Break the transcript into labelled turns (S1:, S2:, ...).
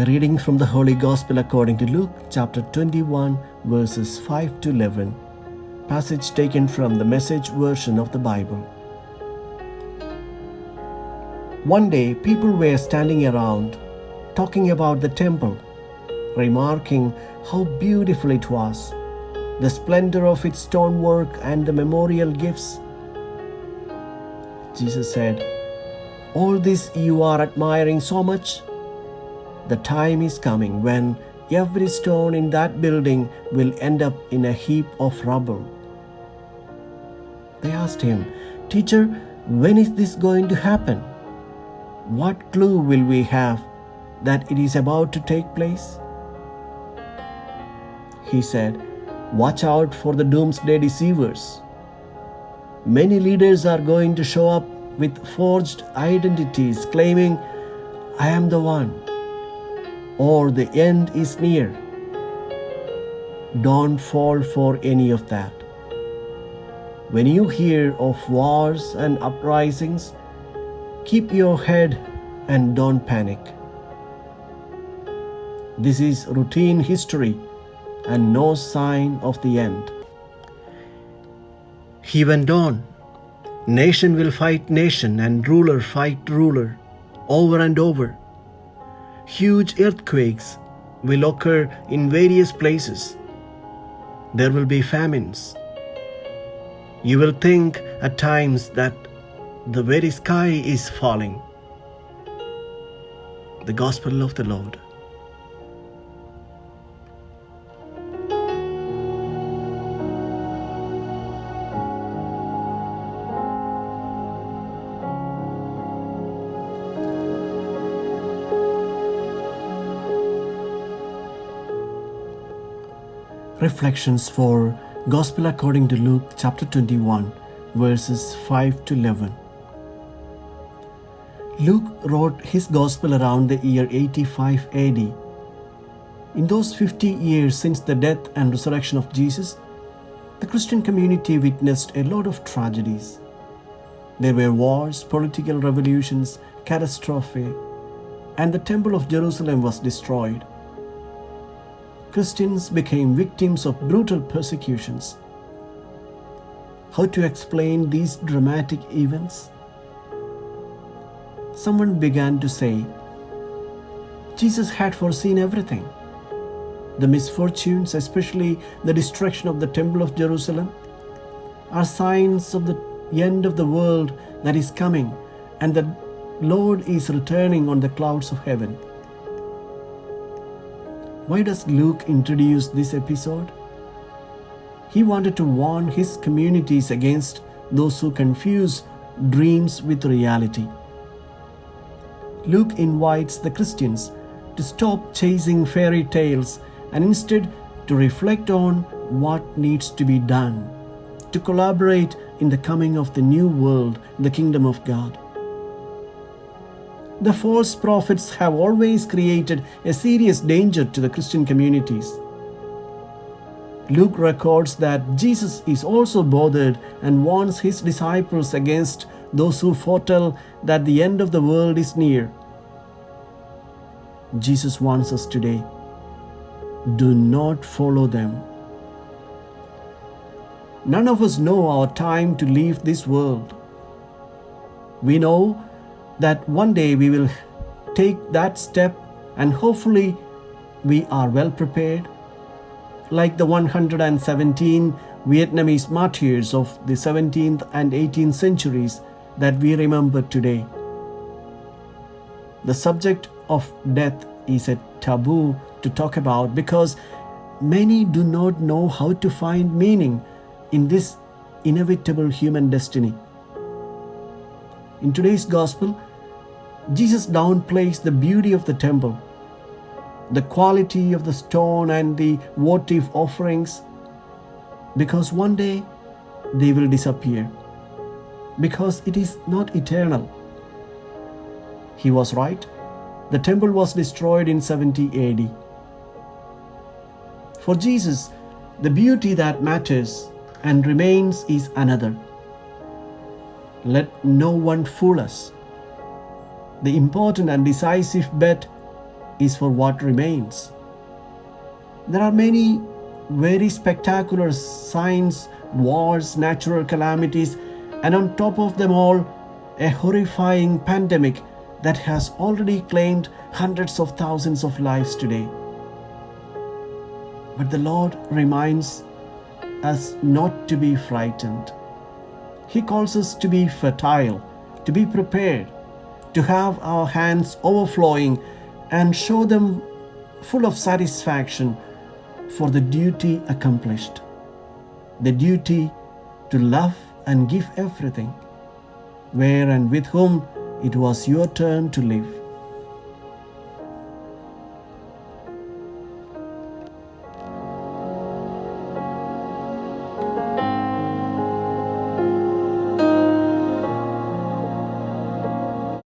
S1: A reading from the Holy Gospel according to Luke chapter 21 verses 5 to 11. Passage taken from the Message version of the Bible. One day people were standing around talking about the temple, remarking how beautiful it was, the splendor of its stonework and the memorial gifts. Jesus said, "All this you are admiring so much? The time is coming when every stone in that building will end up in a heap of rubble." They asked him, "Teacher, when is this going to happen? What clue will we have that it is about to take place?" He said, "Watch out for the doomsday deceivers. Many leaders are going to show up with forged identities claiming, 'I am the one,' or 'the end is near.' Don't fall for any of that. When you hear of wars and uprisings, keep your head and don't panic. This is routine history and no sign of the end." He went on, "Nation will fight nation and ruler fight ruler over and over. Huge earthquakes will occur in various places. There will be famines. You will think at times that the very sky is falling." The Gospel of the Lord. Reflections for Gospel according to Luke chapter 21 verses 5 to 11. Luke wrote his Gospel around the year 85 AD. In those 50 years since the death and resurrection of Jesus, the Christian community witnessed a lot of tragedies. There were wars, political revolutions, catastrophe, and the Temple of Jerusalem was destroyed. Christians became victims of brutal persecutions. How to explain these dramatic events? Someone began to say, Jesus had foreseen everything. The misfortunes, especially the destruction of the Temple of Jerusalem, are signs of the end of the world that is coming, and the Lord is returning on the clouds of heaven. Why does Luke introduce this episode? He wanted to warn his communities against those who confuse dreams with reality. Luke invites the Christians to stop chasing fairy tales and instead to reflect on what needs to be done to collaborate in the coming of the new world, the kingdom of God. The false prophets have always created a serious danger to the Christian communities. Luke records that Jesus is also bothered and warns his disciples against those who foretell that the end of the world is near. Jesus warns us today, do not follow them. None of us know our time to leave this world. We know that one day we will take that step, and hopefully we are well prepared, like the 117 Vietnamese martyrs of the 17th and 18th centuries that we remember today. The subject of death is a taboo to talk about because many do not know how to find meaning in this inevitable human destiny. In today's Gospel, Jesus downplays the beauty of the temple, the quality of the stone and the votive offerings, because one day they will disappear, because it is not eternal. He was right. The temple was destroyed in 70 AD. For Jesus, the beauty that matters and remains is another. Let no one fool us. The important and decisive bet is for what remains. There are many very spectacular signs, wars, natural calamities, and on top of them all, a horrifying pandemic that has already claimed hundreds of thousands of lives today. But the Lord reminds us not to be frightened. He calls us to be fertile, to be prepared, to have our hands overflowing and show them full of satisfaction for the duty accomplished, the duty to love and give everything, where and with whom it was your turn to live.